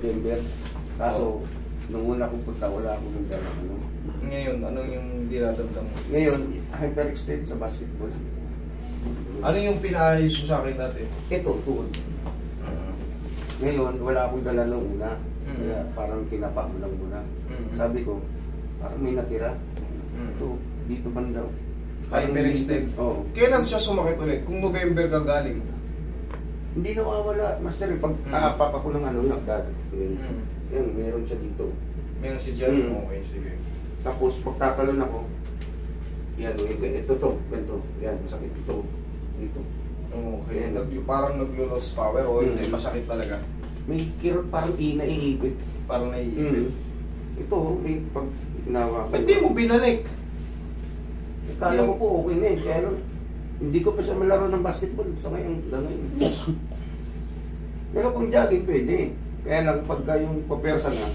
September. Kaso, nung una kong punta, wala akong nagdala. Ano. Ngayon, ano yung dinaramdam mo? Ngayon, hyperextend sa basketball. Ano yung pinaayos mo sa akin dati? Ito, tuhod. Ngayon, wala akong dala nung una. Kaya parang tinapa mo lang muna. Sabi ko, parang may natira. Ito, dito banda. Hyperextend? Oo. Kailan siya sumakit ulit? Kung November ka galing? Hindi nawawala. Master, pag aapak ako ng ano, nakdad. Yan, meron siya dito. Meron si Jan? Okay, sige. Tapos, pagtatalon ako, yan, ito to, ganito. Yan, masakit ito. Dito. Okay. Yan. Parang naglo-lost power o hindi, masakit talaga? May kirot parang naiipit. Parang naiipit. Ito, may pag ginawa ko. Ba't di mo binalik? Kala ko po okay na eh. Kaya lang, hindi ko pa siya malaro ng basketball sa ngayon. Pero kung jogging pwede. Kaya lang pagka yung papersa na,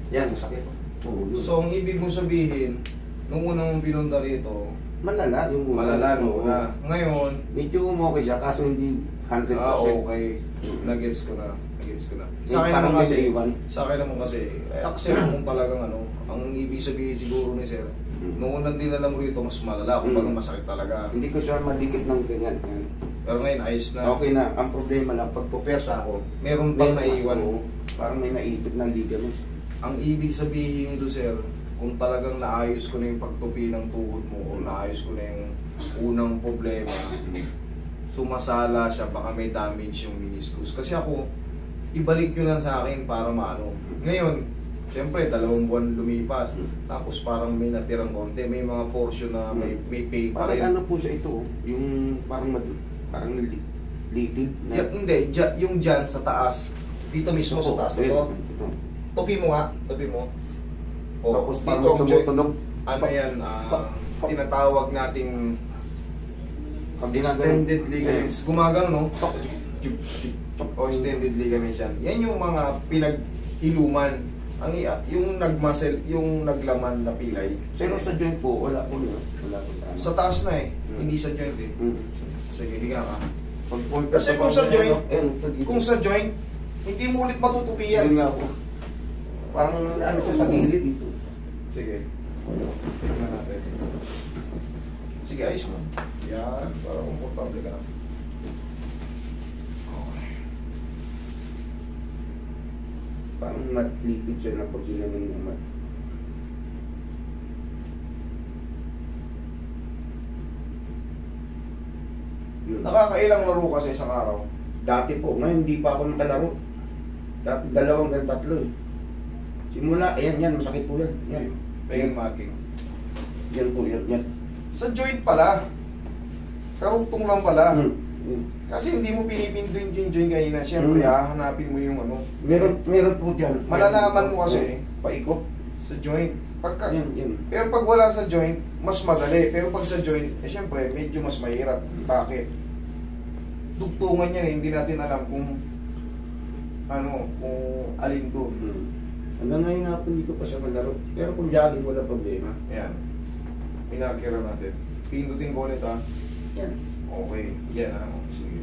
yan, masakit. So, ang ibig mo sabihin, nung unang mong pinunta rito, malala yung una. Malala nung una. Ngayon, medyo okay siya, kaso hindi 100%. Okay. Nagets ko na. Sa akin naman kasi, accept mong talagang ano, ang ibig sabihin siguro ni Sir, noong unang dinala mo rito, mas malala, kumbaga masakit talaga. Hindi ko siya madikit ng ganyan. Pero ngayon, ayos na. Okay na. Ang problema lang, pag pupersa ako, meron bang naiwan? Parang may naipit ng ligaments. Ang ibig sabihin nito, Sir, kung talagang naayos ko na yung pagtupi ng tuhod mo o naayos ko na yung unang problema, sumasala siya, baka may damage yung meniscus. Kasi ako, ibalik nyo lang sa akin para maano. Ngayon, siyempre, 2 buwan lumipas. Tapos parang may natirang konti. May mga portion na may pain pa rin. Parang ano po siya ito? Yung parang litid na... Hindi, yung dyan sa taas. Dito mismo sa taas na to. Tupi mo nga. Tupi mo. O, tapos dito parang tumutunog. Ano yan? Tinatawag nating extended ligaments. Gumagano, no? O extended ligaments yan. Yan yung mga pinaghiluman. Yung nagmuscle, yung naglaman na pilay. Pero sa joint po, wala po yun. Sa taas na eh. Hindi sa joint eh. Sige, higa ka. Kasi kung sa joint, hindi mo ulit matutupi yan. Yun nga po. Parang ano siya sa gilid dito. Sige. Tignan natin. Sige, ayos mo. Yan, para komportable ka. Parang matlipid siya na pag ginanong ng mat. Nakakailang laro ka sa isang araw? Dati po, ngayon hindi pa ako nakalaro. Dati 2 hanggang 3 eh. Simula, yan, masakit po yan. Yan. Pain marking. Yan po, yan. Sa joint pala. Sa rugtong lang pala. Kasi hindi mo pinipinduin yung joint kanina. Siyempre, hanapin mo yung ano. Meron po dyan. Malalaman mo kasi. Paikot. Sa joint. Pagka, yan. Pero pag wala sa joint, mas madali. Pero pag sa joint, siyempre, medyo mas mahirap. Bakit? Dugtungan yan eh. Hindi natin alam kung kung alin doon. Hanggang ngayon nga po hindi ko pa siya malaro. Pero kung jogging, wala problema. Ayan. Pinakira natin. Pindutin ko ulit ha. Yan. Okay. Yan ha. Sige.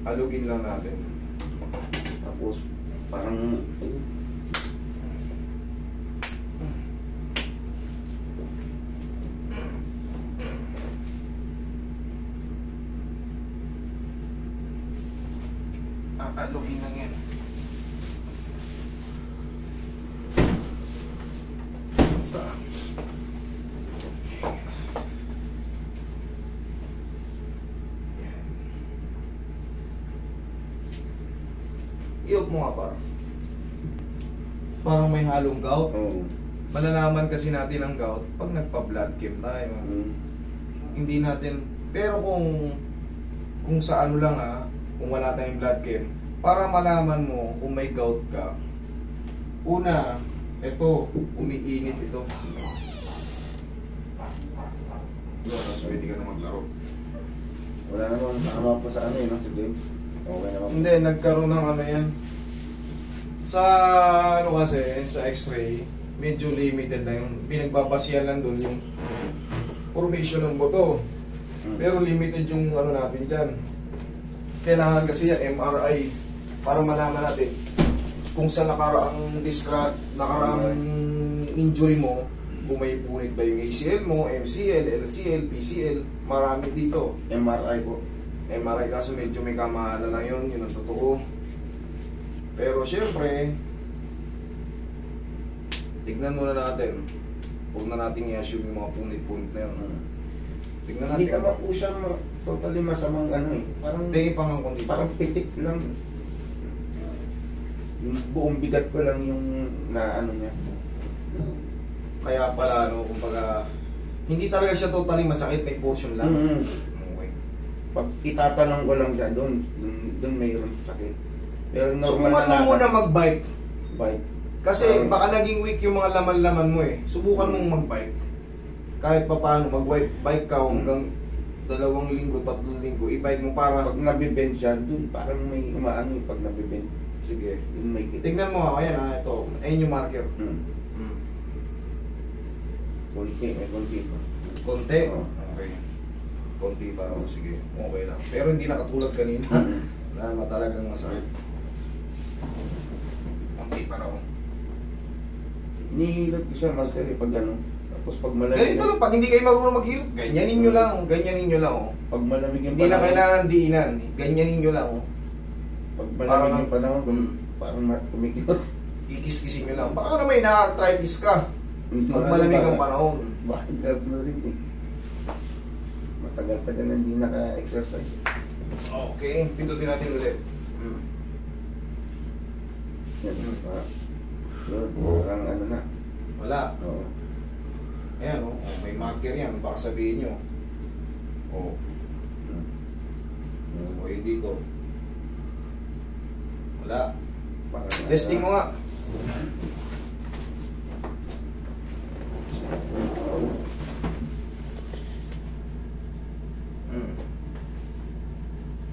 Alugin lang natin. Tapos, parang... Alugin lang yan. Iyok mo nga parang may halong gout. Malalaman kasi natin ang gout pag nagpa-blood chem tayo. Hindi natin, pero kung sa ano lang kung wala tayong blood chem, para malaman mo kung may gout ka, una, ito, umiinit ito. Tapos pwede ka na maglaro. Wala naman nakama po sa ano yun, sa game. Okay naman. Hindi, nagkaroon ng ano yan. Sa ano kasi, sa x-ray, medyo limited na yung pinagbabasihan lang doon yung formation ng buto. Pero limited yung ano natin dyan. Kailangan kasi yan, MRI, para malaman natin kung sa nakaraang injury mo, kung may punit ba yung ACL mo, MCL, LCL, PCL, marami dito. MRI po. MRI kaso medyo may kamahalan lang yun ang totoo. Pero syempre, tignan muna natin. Huwag na natin i-assume yung mga punit-punit na yun. Tignan natin. Hindi naman po siya totally masamang ano eh. Parang, tingin pa nga konti. parang pitik lang. Yung buong bigat ko lang yung na ano niya. Kaya pala, no, kumbaga, hindi talaga siya totally masakit, may portion lang. Okay. Pag itatanong ko lang siya doon mayroon sakit. Pero Subukan mo muna mag-bike. Bike. Kasi baka naging weak yung mga laman-laman mo eh. Subukan mong mag-bike. Kahit pa paano, mag-bike ka hanggang 2 linggo, 3 linggo, i-bike mo para... Pag nabibend siya, doon parang may umaano yung pag nabibend. Sige. Yung may kita. Tingnan mo ako, ayan ito. Ayun yung marker. Konti, may konti pa. Konti? Oo. Okay. Konti pa raw, sige. Okay lang. Pero hindi na katulad kanina. Na talagang masakit. Konti pa raw. Nihilot ko siya, master, eh, pag ano. Tapos pag malamig. Ganito lang, pag hindi kayo marunong maghilot, ganyanin nyo lang. Ganyanin nyo lang, oh. Pag malamig yung Hindi na kailangan diinan. Ganyanin nyo lang, oh. Pag malamig yung panahon, parang kumikilot. Kikis-kisin nyo lang. Baka na may na-arthritis ka. Pag malamig ang panahon. Bakit nerve na rin eh. Matagal-tagal na hindi naka-exercise. Okay, pindutin natin ulit. Yan, parang ano na. Wala. Oo. Ayan, oh. May marker yan. Baka sabihin nyo. Oh. O yun dito. Wala. Testing mo nga.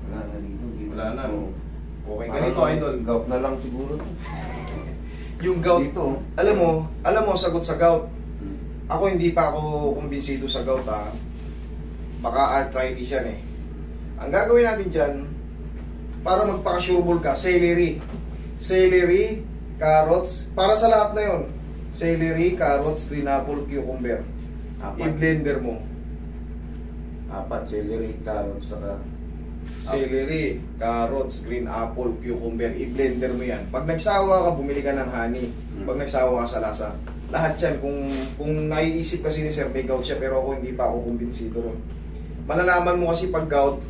Wala na dito. Wala na. Oo. Okay, ganito idol. Gout na lang siguro. Yung gout, Dito. alam mo, sagot sa gout. Ako hindi pa ako kumbinsido sa gout ha. Baka arthritis yan eh. Ang gagawin natin dyan, para magpaka-sureball ka, celery. Celery, carrots, para sa lahat na yon. Celery, carrots, green apple, cucumber. I-blender mo. 4, celery, carrots, saka Celery, carrots, green apple, cucumber, i-blender mo yan. Pag nagsawa ka, bumili ka ng honey. Pag nagsawa ka sa lasa. Lahat yan, kung naiisip kasi ni Sir, may gout siya, pero ako hindi pa ako kumbinsido ron. Malalaman mo kasi pag gout,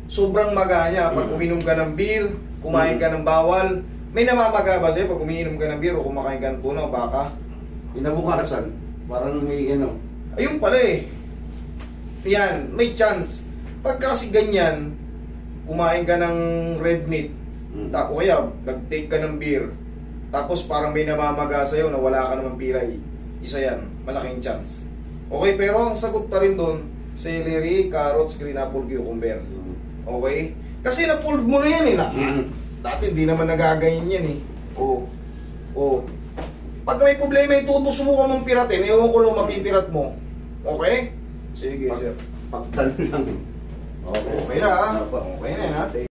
sobrang maga niya. Pag uminom ka ng beer, kumain ka ng bawal, may namamaga ba sa'yo pag umiinom ka ng beer o kumakain ka ng tuna o baka? Kinabukasan, parang may ano. Ayun pala eh. Yan, may chance. Pag kasi ganyan, kumain ka ng red meat, o kaya nag-take ka ng beer, tapos parang may namamaga sa'yo na wala ka namang pilay, isa yan, malaking chance. Okay, pero ang sagot pa rin doon, celery, carrots, green apple, cucumber. Okay? Kasi na-pulled mo na yan eh. Dati hindi naman nagaganyan yan eh. Oo. Pag may problema yung tutos mo ka mong piratin, ewan ko lang mapipirat mo. Okay? Sige, sir. Pagdalo lang. Okay na, okay na natin.